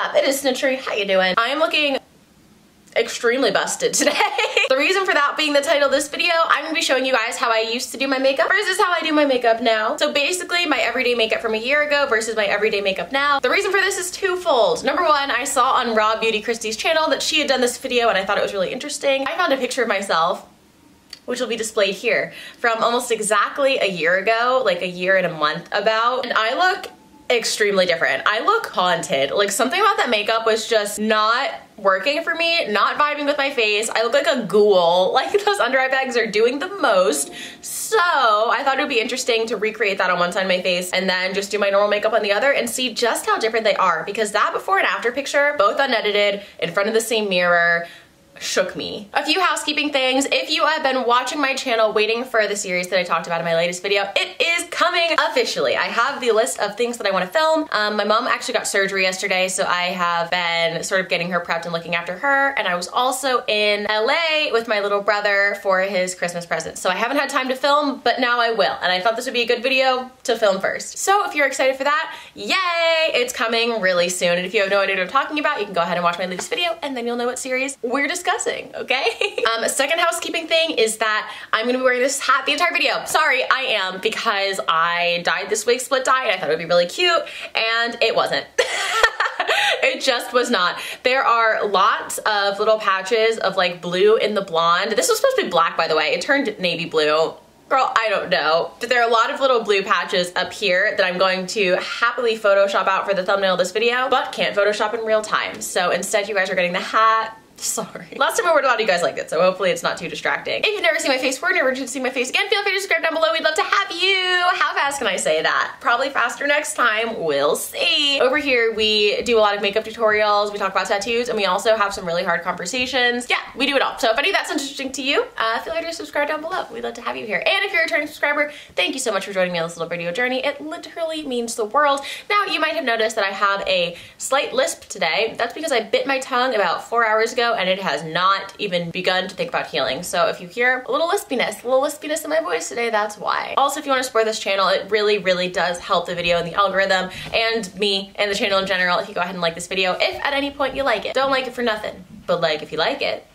up? It is Snitchery. How you doing? I am looking extremely busted today. The reason for that being the title of this video, I'm gonna be showing you guys how I used to do my makeup versus how I do my makeup now. So basically my everyday makeup from a year ago versus my everyday makeup now. The reason for this is twofold. Number one, I saw on Raw Beauty Christie's channel that she had done this video and I thought it was really interesting. I found a picture of myself, which will be displayed here, from almost exactly a year ago, like a year and a month about, and I look extremely different. I look haunted. Like something about that makeup was just not working for me, not vibing with my face. I look like a ghoul. Like those under eye bags are doing the most. So I thought it would be interesting to recreate that on one side of my face and then just do my normal makeup on the other and see just how different they are, because that before and after picture, both unedited, in front of the same mirror, shook me. A few housekeeping things. If you have been watching my channel waiting for the series that I talked about in my latest video, it is coming officially. I have the list of things that I want to film. My mom actually got surgery yesterday, so I have been sort of getting her prepped and looking after her, and I was also in LA with my little brother for his Christmas present. So I haven't had time to film, but now I will, and I thought this would be a good video to film first. So if you're excited for that, yay! It's coming really soon, and if you have no idea what I'm talking about, you can go ahead and watch my latest video, and then you'll know what series we're discussing, okay? Second housekeeping thing is that I'm gonna be wearing this hat the entire video. Sorry, I am, because I dyed this wig split dye and I thought it would be really cute, and it wasn't. It just was not. There are lots of little patches of like blue in the blonde. This was supposed to be black, by the way. It turned navy blue. Girl, I don't know. But there are a lot of little blue patches up here that I'm going to happily Photoshop out for the thumbnail of this video, but can't Photoshop in real time. So instead you guys are getting the hat. Sorry. Last time I wore it, a lot of you guys liked it, so hopefully it's not too distracting. If you've never seen my face before, never to see my face again, feel free to subscribe down below. We'd love to have you. How fast can I say that? Probably faster next time. We'll see. Over here, we do a lot of makeup tutorials. We talk about tattoos, and we also have some really hard conversations. Yeah, we do it all. So if any of that's interesting to you, feel free to subscribe down below. We'd love to have you here. And if you're a returning subscriber, thank you so much for joining me on this little video journey. It literally means the world. Now, you might have noticed that I have a slight lisp today. That's because I bit my tongue about 4 hours ago, and it has not even begun to think about healing. So if you hear a little lispiness in my voice today, that's why. Also, if you want to support this channel, it really, really does help the video and the algorithm and me and the channel in general if you go ahead and like this video, if at any point you like it. Don't like it for nothing, but like if you like it,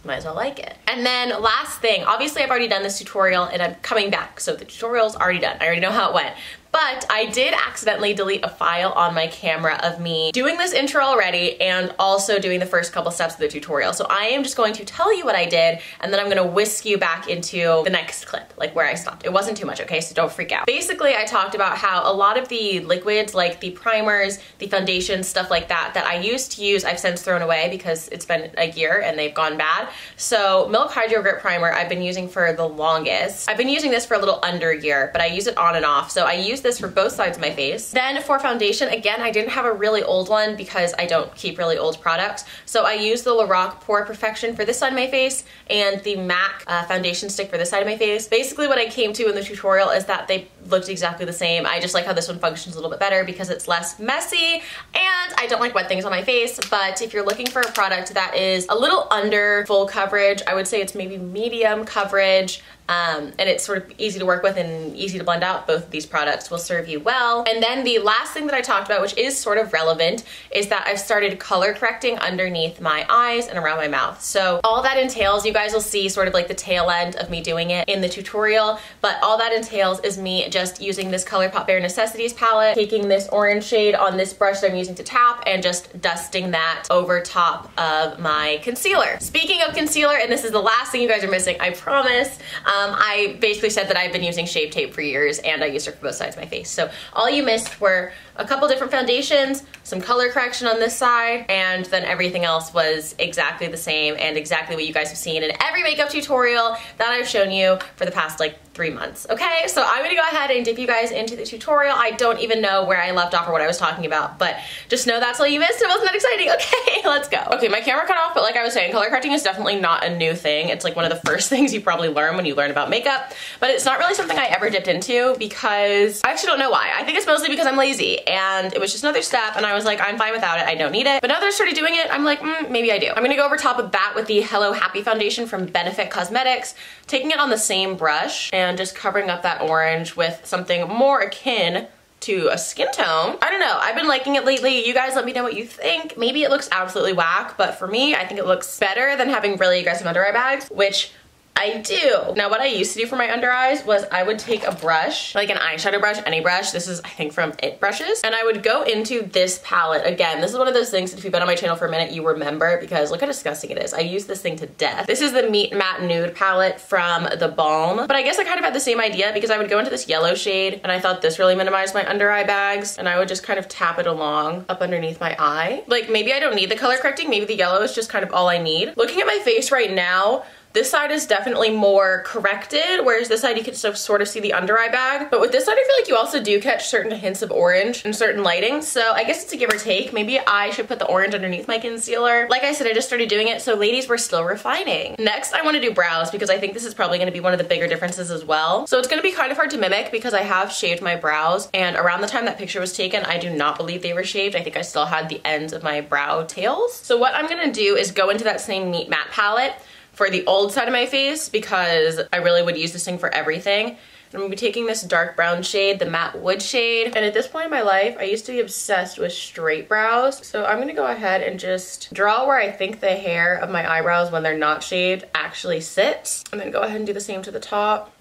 might as well like it. And then last thing, obviously I've already done this tutorial and I'm coming back, so the tutorial's already done. I already know how it went. But I did accidentally delete a file on my camera of me doing this intro already and also doing the first couple steps of the tutorial. So I am just going to tell you what I did, and then I'm gonna whisk you back into the next clip, like where I stopped. It wasn't too much, okay? So don't freak out. Basically, I talked about how a lot of the liquids, like the primers, the foundations, stuff like that, that I used to use, I've since thrown away because it's been a year and they've gone bad. So Milk Hydro Grip Primer I've been using for the longest. I've been using this for a little under a year, but I use it on and off. So I use this for both sides of my face. Then for foundation, again, I didn't have a really old one because I don't keep really old products. So I used the Lorac Pore Perfection for this side of my face and the MAC foundation stick for this side of my face. Basically what I came to in the tutorial is that they looked exactly the same. I just like how this one functions a little bit better because it's less messy, and I don't like wet things on my face. But if you're looking for a product that is a little under full coverage, I would say it's maybe medium coverage, and it's sort of easy to work with and easy to blend out, both of these products will serve you well. And then the last thing that I talked about, which is sort of relevant, is that I've started color correcting underneath my eyes and around my mouth. So all that entails, you guys will see sort of like the tail end of me doing it in the tutorial, but all that entails is me just using this ColourPop Bare Necessities palette, taking this orange shade on this brush that I'm using to tap, and just dusting that over top of my concealer. Speaking of concealer, and this is the last thing you guys are missing, I promise, I basically said that I've been using Shape Tape for years and I used it for both sides of my face. So all you missed were a couple different foundations, some color correction on this side, and then everything else was exactly the same and exactly what you guys have seen in every makeup tutorial that I've shown you for the past like 3 months, okay? So I'm gonna go ahead and dip you guys into the tutorial. I don't even know where I left off or what I was talking about, but just know that's all you missed. It wasn't that exciting. Okay, let's go. Okay, my camera cut off, but like I was saying, color correcting is definitely not a new thing. It's like one of the first things you probably learn when you learn about makeup, but it's not really something I ever dipped into because I actually don't know why. I think it's mostly because I'm lazy and it was just another step and I was like, I'm fine without it. I don't need it. But now that I started doing it, I'm like, maybe I do. I'm gonna go over top of that with the Hello Happy foundation from Benefit Cosmetics, taking it on the same brush and just covering up that orange with something more akin to a skin tone. I don't know, I've been liking it lately. You guys let me know what you think. Maybe it looks absolutely whack, but for me, I think it looks better than having really aggressive under eye bags, which I do. Now what I used to do for my under eyes was I would take a brush, like an eyeshadow brush, any brush. This is I think from It Brushes. And I would go into this palette. Again, this is one of those things that if you've been on my channel for a minute, you remember because look how disgusting it is. I use this thing to death. This is the Meet Matte Nude palette from The Balm. But I guess I kind of had the same idea because I would go into this yellow shade and I thought this really minimized my under eye bags and I would just kind of tap it along up underneath my eye. Like maybe I don't need the color correcting. Maybe the yellow is just kind of all I need. Looking at my face right now, this side is definitely more corrected, whereas this side you can still sort of see the under eye bag. But with this side, I feel like you also do catch certain hints of orange in certain lighting. So I guess it's a give or take. Maybe I should put the orange underneath my concealer. Like I said, I just started doing it, so ladies, we're still refining. Next, I want to do brows because I think this is probably going to be one of the bigger differences as well. So it's going to be kind of hard to mimic because I have shaved my brows, and around the time that picture was taken, I do not believe they were shaved. I think I still had the ends of my brow tails. So what I'm going to do is go into that same Meet Matte palette for the old side of my face because I really would use this thing for everything. And I'm gonna be taking this dark brown shade, the matte wood shade. And at this point in my life, I used to be obsessed with straight brows. So I'm gonna go ahead and just draw where I think the hair of my eyebrows when they're not shaved actually sits. And then go ahead and do the same to the top.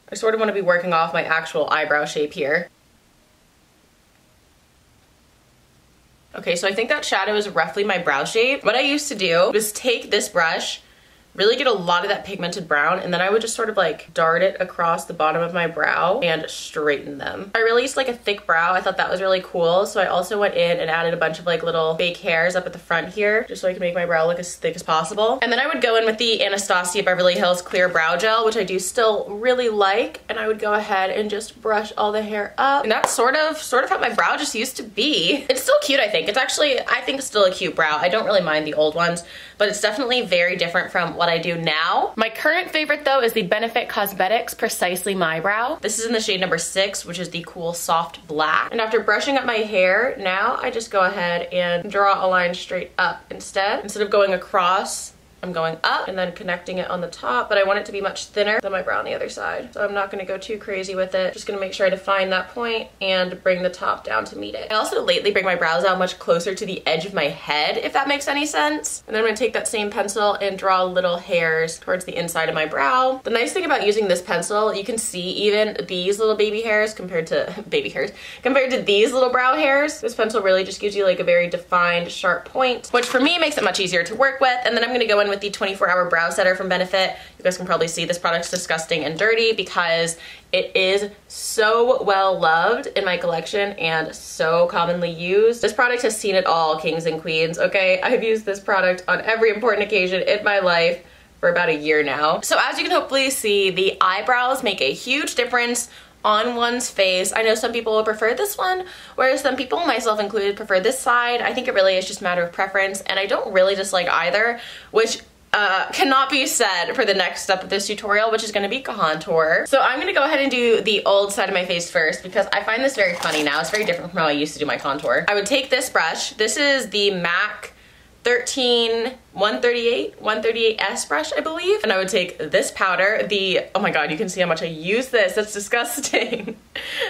I sort of wanna be working off my actual eyebrow shape here. Okay, so I think that shadow is roughly my brow shape. What I used to do was take this brush, really get a lot of that pigmented brown, and then I would just sort of like dart it across the bottom of my brow and straighten them. I really used like a thick brow. I thought that was really cool. So I also went in and added a bunch of like little fake hairs up at the front here, just so I can make my brow look as thick as possible. And then I would go in with the Anastasia Beverly Hills Clear Brow Gel, which I do still really like. And I would go ahead and just brush all the hair up. And that's sort of how my brow just used to be. It's still cute, I think. It's actually, I think it's still a cute brow. I don't really mind the old ones, but it's definitely very different from what I do now. My current favorite though is the Benefit Cosmetics Precisely My Brow. This is in the shade number 6, which is the cool soft black. And after brushing up my hair, now I just go ahead and draw a line straight up instead. Instead of going across, I'm going up and then connecting it on the top, but I want it to be much thinner than my brow on the other side. So I'm not gonna go too crazy with it. Just gonna make sure I define that point and bring the top down to meet it. I also lately bring my brows out much closer to the edge of my head, if that makes any sense. And then I'm gonna take that same pencil and draw little hairs towards the inside of my brow. The nice thing about using this pencil, you can see even these little baby hairs compared to these little brow hairs. This pencil really just gives you like a very defined, sharp point, which for me makes it much easier to work with. And then I'm gonna go in with the 24-hour brow setter from Benefit. You guys can probably see this product's disgusting and dirty because it is so well loved in my collection and so commonly used. This product has seen it all, kings and queens, okay? I've used this product on every important occasion in my life for about a year now. So as you can hopefully see, the eyebrows make a huge difference on one's face. I know some people will prefer this one, whereas some people, myself included, prefer this side. I think it really is just a matter of preference, and I don't really dislike either, which cannot be said for the next step of this tutorial, which is going to be contour. So I'm going to go ahead and do the old side of my face first because I find this very funny now. It's very different from how I used to do my contour. I would take this brush. This is the MAC 138S brush, I believe. And I would take this powder, oh my god, you can see how much I use this. That's disgusting.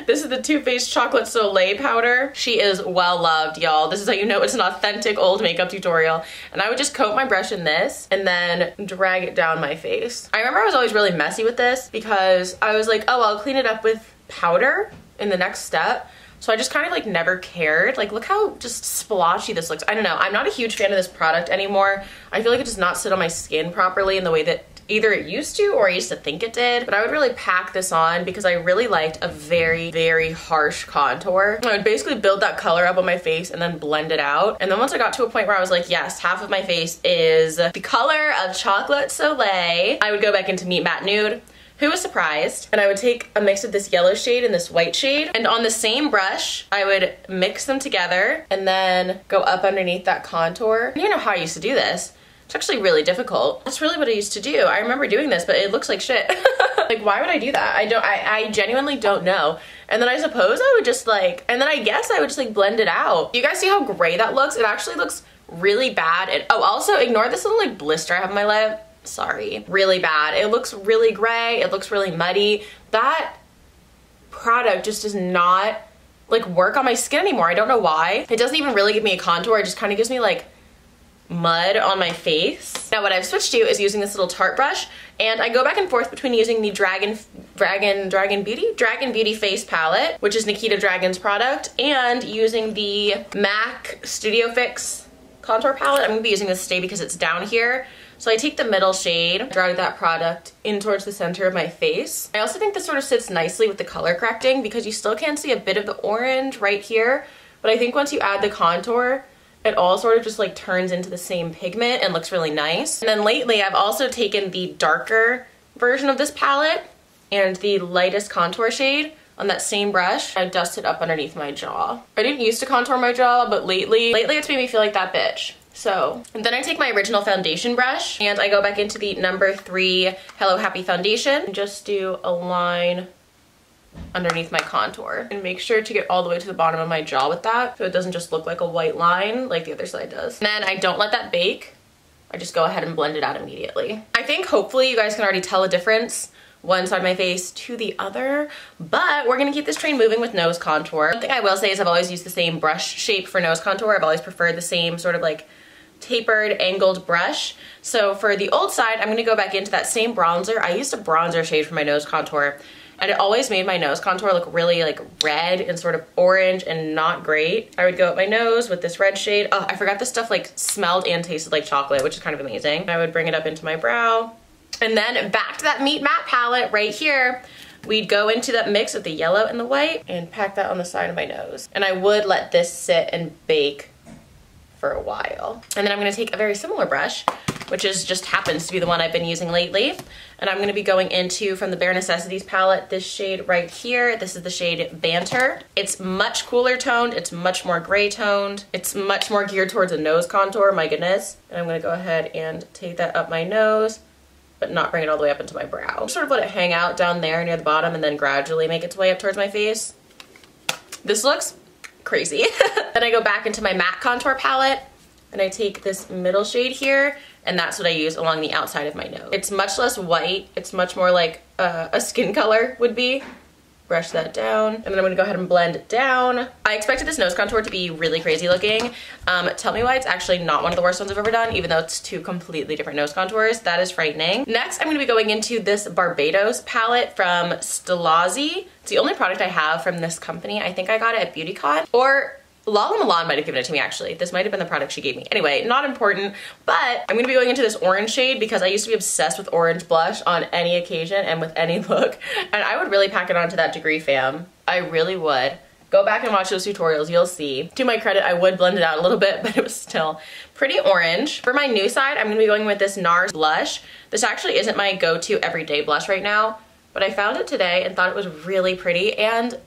This is the Too Faced Chocolate Soleil powder. She is well loved, y'all. This is how you know it's an authentic old makeup tutorial. And I would just coat my brush in this and then drag it down my face. I remember I was always really messy with this because I was like, oh, I'll clean it up with powder in the next step. So I just kind of like never cared. Like, look how just splotchy this looks. I don't know. I'm not a huge fan of this product anymore. I feel like it does not sit on my skin properly in the way that either it used to or I used to think it did. But I would really pack this on because I really liked a very, very harsh contour. I would basically build that color up on my face and then blend it out. And then once I got to a point where I was like, yes, half of my face is the color of Chocolate Soleil, I would go back into Meet Matte Nude. Who was surprised? And I would take a mix of this yellow shade and this white shade, and on the same brush, I would mix them together and then go up underneath that contour. And you know how I used to do this. It's actually really difficult. That's really what I used to do. I remember doing this, but it looks like shit. Like, why would I do that? I genuinely don't know. And then I suppose I would just like, and then I guess I would just like blend it out. You guys see how gray that looks? It actually looks really bad. And oh, also ignore this little like blister I have on my lip. Sorry, really bad. It looks really gray. It looks really muddy. That product just does not like work on my skin anymore. I don't know why. It doesn't even really give me a contour. It just kind of gives me like mud on my face. Now what I've switched to is using this little Tarte brush, and I go back and forth between using the Dragon Beauty Face Palette, which is Nikita Dragon's product, and using the MAC Studio Fix Contour Palette. I'm gonna be using this today because it's down here. So I take the middle shade, drag that product in towards the center of my face. I also think this sort of sits nicely with the color correcting because you still can see a bit of the orange right here, but I think once you add the contour, it all sort of just like turns into the same pigment and looks really nice. And then lately I've also taken the darker version of this palette and the lightest contour shade on that same brush. I dust it up underneath my jaw. I didn't used to contour my jaw, but lately it's made me feel like that bitch. So, and then I take my original foundation brush and I go back into the number 3 Hello Happy foundation and just do a line underneath my contour, and make sure to get all the way to the bottom of my jaw with that so it doesn't just look like a white line like the other side does. And then I don't let that bake. I just go ahead and blend it out immediately. I think hopefully you guys can already tell a difference one side of my face to the other, but we're gonna keep this train moving with nose contour. One thing I will say is I've always used the same brush shape for nose contour. I've always preferred the same sort of like tapered angled brush. So for the old side, I'm gonna go back into that same bronzer. I used a bronzer shade for my nose contour, and it always made my nose contour look really like red and sort of orange and not great. I would go up my nose with this red shade. Oh, I forgot this stuff like smelled and tasted like chocolate, which is kind of amazing. I would bring it up into my brow. And then back to that Meet Matte palette right here, we'd go into that mix of the yellow and the white and pack that on the side of my nose. And I would let this sit and bake for a while. And then I'm gonna take a very similar brush, which just happens to be the one I've been using lately. And I'm gonna be going into, from the Bare Necessities palette, this shade right here. This is the shade Banter. It's much cooler toned, it's much more gray toned, it's much more geared towards a nose contour, my goodness. And I'm gonna go ahead and take that up my nose, but not bring it all the way up into my brow. Sort of let it hang out down there near the bottom and then gradually make its way up towards my face. This looks crazy. Then I go back into my matte contour palette and I take this middle shade here, and that's what I use along the outside of my nose. It's much less white. It's much more like a skin color would be. Brush that down, and then I'm gonna go ahead and blend it down. I expected this nose contour to be really crazy looking. Tell me why it's actually not one of the worst ones I've ever done, even though it's 2 completely different nose contours. That is frightening. Next, I'm gonna be going into this Barbados palette from Stilazzi. It's the only product I have from this company. I think I got it at BeautyCon, or Lala Milan might have given it to me actually. This might have been the product she gave me. Anyway, not important, but I'm gonna be going into this orange shade because I used to be obsessed with orange blush on any occasion and with any look. And I would really pack it on to that degree, fam. I really would. Go back and watch those tutorials, you'll see. To my credit, I would blend it out a little bit, but it was still pretty orange. For my new side, I'm gonna be going with this NARS blush. This actually isn't my go-to everyday blush right now, but I found it today and thought it was really pretty, and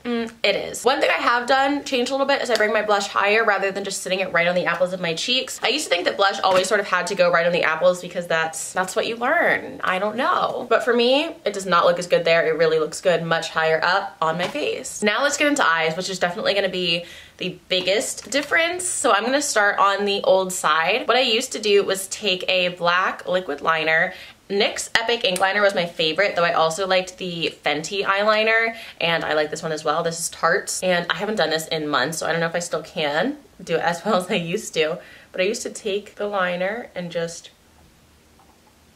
it is. One thing I have done, changed a little bit, is I bring my blush higher rather than just sitting it right on the apples of my cheeks. I used to think that blush always sort of had to go right on the apples because that's what you learn. I don't know. But for me, it does not look as good there. It really looks good much higher up on my face. Now let's get into eyes, which is definitely gonna be the biggest difference. So I'm gonna start on the old side. What I used to do was take a black liquid liner. NYX Epic Ink Liner was my favorite, though I also liked the Fenty eyeliner, and I like this one as well. This is Tarte's, and I haven't done this in months, so I don't know if I still can do it as well as I used to, but I used to take the liner and just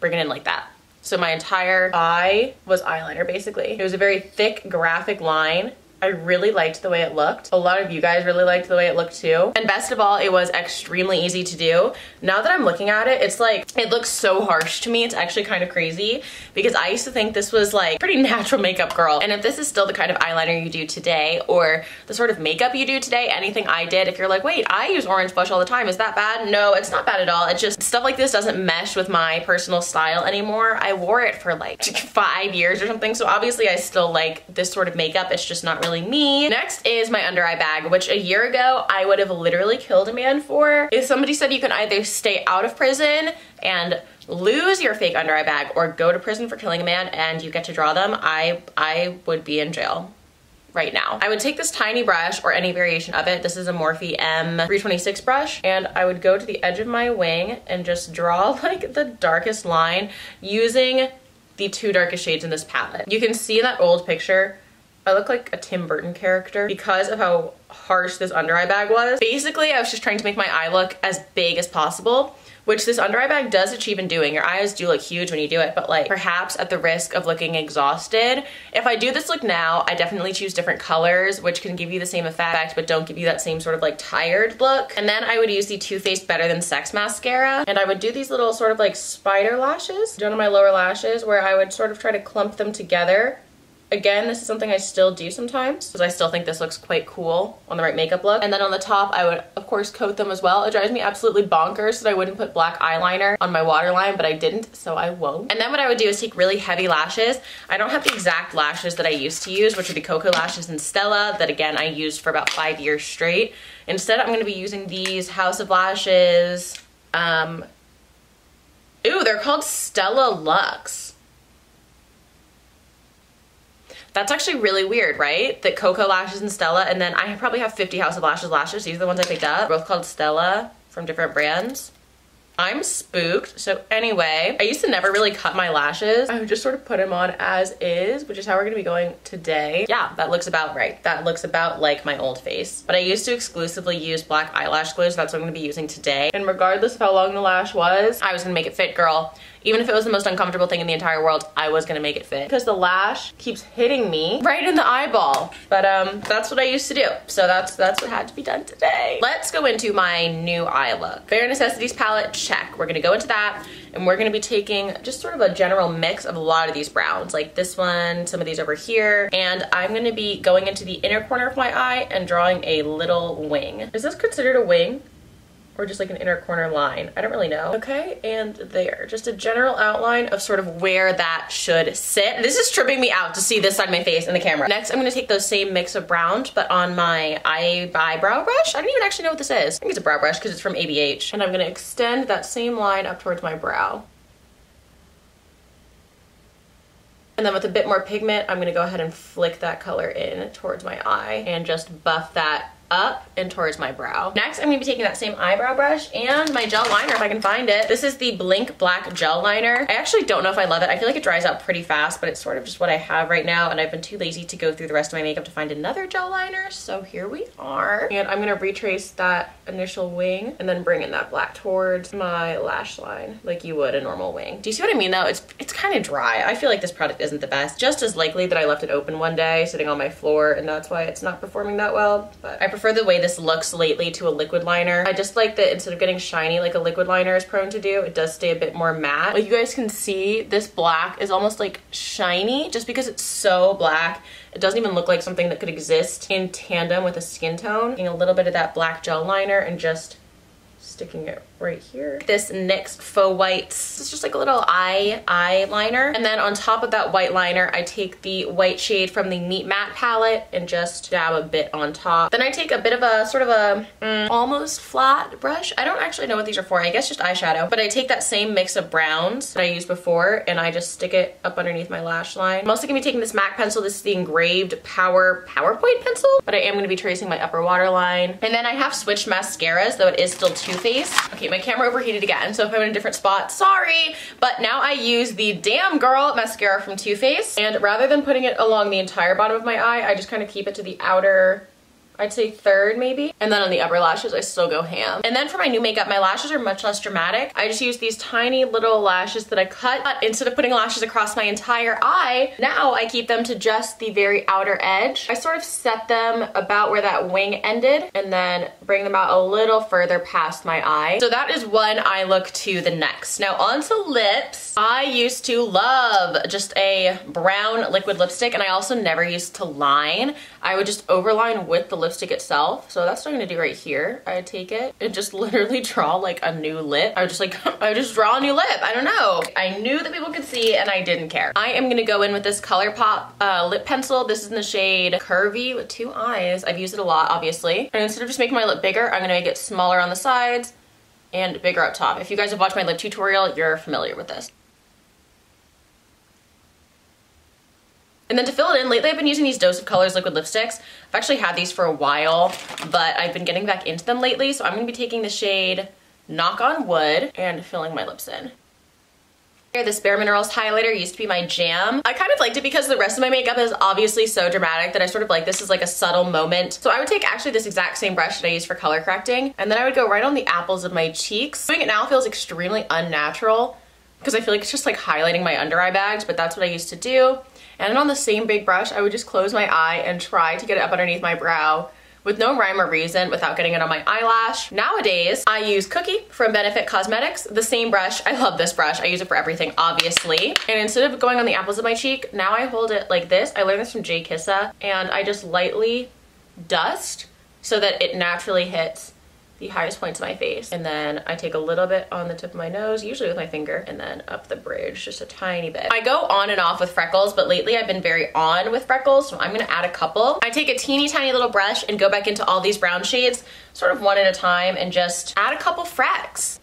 bring it in like that. So my entire eye was eyeliner, basically. It was a very thick, graphic line. I really liked the way it looked. A lot of you guys really liked the way it looked too. And best of all, it was extremely easy to do. Now that I'm looking at it, it's like, it looks so harsh to me. It's actually kind of crazy because I used to think this was like pretty natural makeup girl. And if this is still the kind of eyeliner you do today, or the sort of makeup you do today, anything I did, if you're like, wait, I use orange blush all the time, is that bad? No, it's not bad at all. It's just stuff like this doesn't mesh with my personal style anymore. I wore it for like 5 years or something. So obviously I still like this sort of makeup. It's just not really me. Next is my under eye bag, which a year ago I would have literally killed a man for. If somebody said you can either stay out of prison and lose your fake under eye bag or go to prison for killing a man and you get to draw them, I would be in jail right now. I would take this tiny brush or any variation of it. This is a Morphe M326 brush, and I would go to the edge of my wing and just draw like the darkest line using the 2 darkest shades in this palette. You can see in that old picture I look like a Tim Burton character because of how harsh this under eye bag was. Basically, I was just trying to make my eye look as big as possible, which this under eye bag does achieve in doing. Your eyes do look huge when you do it, but like perhaps at the risk of looking exhausted. If I do this look now, I definitely choose different colors, which can give you the same effect, but don't give you that same sort of like tired look. And then I would use the Too Faced Better Than Sex mascara, and I would do these little sort of like spider lashes down on my lower lashes, where I would sort of try to clump them together. Again, this is something I still do sometimes because I still think this looks quite cool on the right makeup look. And then on the top, I would of course coat them as well. It drives me absolutely bonkers that I wouldn't put black eyeliner on my waterline, but I didn't, so I won't. And then what I would do is take really heavy lashes. I don't have the exact lashes that I used to use, which would be Cocoa Lashes and Stella, that again, I used for about 5 years straight. Instead, I'm gonna be using these House of Lashes. Ooh, they're called Stella Luxe. That's actually really weird, right? That Cocoa Lashes and Stella, and then I probably have 50 House of Lashes lashes. These are the ones I picked up. Both called Stella from different brands. I'm spooked. So anyway, I used to never really cut my lashes. I would just sort of put them on as is, which is how we're gonna be going today. Yeah, that looks about right. That looks about like my old face. But I used to exclusively use black eyelash glue, so that's what I'm gonna be using today. And regardless of how long the lash was, I was gonna make it fit, girl. Even if it was the most uncomfortable thing in the entire world, I was gonna make it fit. Because the lash keeps hitting me right in the eyeball. But that's what I used to do. So that's what had to be done today. Let's go into my new eye look. Bare Necessities palette, check. We're gonna go into that, and we're gonna be taking just sort of a general mix of a lot of these browns, like this one, some of these over here, and I'm gonna be going into the inner corner of my eye and drawing a little wing. Is this considered a wing? Or just like an inner corner line. I don't really know. Okay, and there. Just a general outline of sort of where that should sit. This is tripping me out to see this side of my face in the camera. Next, I'm gonna take those same mix of browns, but on my eyebrow brush. I don't even actually know what this is. I think it's a brow brush because it's from ABH. And I'm gonna extend that same line up towards my brow. And then with a bit more pigment, I'm gonna go ahead and flick that color in towards my eye and just buff that up and towards my brow. Next, I'm gonna be taking that same eyebrow brush and my gel liner if I can find it. This is the Blink Black Gel Liner. I actually don't know if I love it. I feel like it dries out pretty fast, but it's sort of just what I have right now, and I've been too lazy to go through the rest of my makeup to find another gel liner, so here we are. And I'm gonna retrace that initial wing and then bring in that black towards my lash line like you would a normal wing. Do you see what I mean though? It's kind of dry. I feel like this product isn't the best. Just as likely that I left it open one day sitting on my floor, and that's why it's not performing that well, but I prefer the way this looks lately to a liquid liner. I just like that instead of getting shiny like a liquid liner is prone to do, it does stay a bit more matte. Like you guys can see, this black is almost like shiny just because it's so black. It doesn't even look like something that could exist in tandem with a skin tone. Taking a little bit of that black gel liner and just sticking it right here. This NYX Faux Whites. It's just like a little eyeliner. And then on top of that white liner, I take the white shade from the Meet Matte palette and just dab a bit on top. Then I take a bit of a sort of a almost flat brush. I don't actually know what these are for. I guess just eyeshadow. But I take that same mix of browns that I used before and I just stick it up underneath my lash line. I'm also gonna be taking this MAC pencil. This is the Engraved PowerPoint pencil. But I am gonna be tracing my upper waterline. And then I have switched mascaras, though it is still Too Faced. Okay, my camera overheated again, so if I'm in a different spot, sorry. But now I use the Damn Girl mascara from Too Faced, and rather than putting it along the entire bottom of my eye, I just kind of keep it to the outer, I'd say third maybe. And then on the upper lashes, I still go ham. And then for my new makeup, my lashes are much less dramatic. I just use these tiny little lashes that I cut. But instead of putting lashes across my entire eye, now I keep them to just the very outer edge. I sort of set them about where that wing ended and then bring them out a little further past my eye. So that is one eye look to the next. Now onto lips. I used to love just a brown liquid lipstick, and I also never used to line. I would just overline with the lipstick itself. So that's what I'm gonna do right here. I would take it and just literally draw like a new lip. I would just draw a new lip. I don't know. I knew that people could see and I didn't care. I am gonna go in with this ColourPop lip pencil. This is in the shade Curvy with 2 eyes. I've used it a lot, obviously. And instead of just making my lip bigger, I'm gonna make it smaller on the sides and bigger up top. If you guys have watched my lip tutorial, you're familiar with this. And then to fill it in, lately I've been using these Dose of Colors liquid lipsticks. I've actually had these for a while, but I've been getting back into them lately, so I'm gonna be taking the shade Knock on Wood and filling my lips in. This Bare Minerals highlighter used to be my jam. I kind of liked it because the rest of my makeup is obviously so dramatic that I sort of like this is like a subtle moment. So I would take actually this exact same brush that I use for color correcting, and then I would go right on the apples of my cheeks. Doing it now feels extremely unnatural because I feel like it's just like highlighting my under eye bags, but that's what I used to do. And then on the same big brush, I would just close my eye and try to get it up underneath my brow with no rhyme or reason without getting it on my eyelash. Nowadays, I use Cookie from Benefit Cosmetics, the same brush. I love this brush. I use it for everything, obviously. And instead of going on the apples of my cheek, now I hold it like this. I learned this from Jay Kissa, and I just lightly dust so that it naturally hits the highest points of my face. And then I take a little bit on the tip of my nose, usually with my finger, and then up the bridge, just a tiny bit. I go on and off with freckles, but lately I've been very on with freckles, so I'm gonna add a couple. I take a teeny tiny little brush and go back into all these brown shades, sort of one at a time, and just add a couple frecks.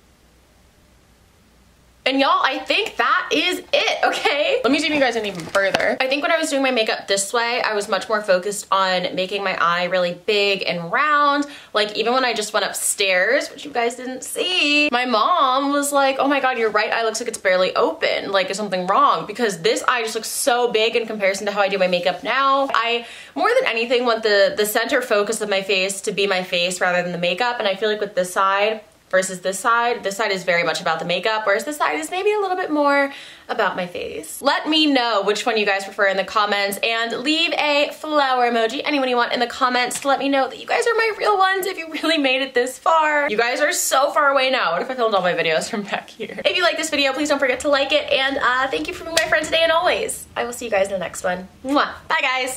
And y'all, I think that is it, okay? Let me zoom you guys in even further. I think when I was doing my makeup this way, I was much more focused on making my eye really big and round. Like even when I just went upstairs, which you guys didn't see, my mom was like, oh my God, your right eye looks like it's barely open. Like is something wrong? Because this eye just looks so big in comparison to how I do my makeup now. I, more than anything, want the center focus of my face to be my face rather than the makeup. And I feel like with this side, versus this side is very much about the makeup, whereas this side is maybe a little bit more about my face. Let me know which one you guys prefer in the comments, and leave a flower emoji, anyone you want, in the comments to let me know that you guys are my real ones if you really made it this far. You guys are so far away now. What if I filmed all my videos from back here? If you like this video, please don't forget to like it, and thank you for being my friend today and always. I will see you guys in the next one. Mwah. Bye guys.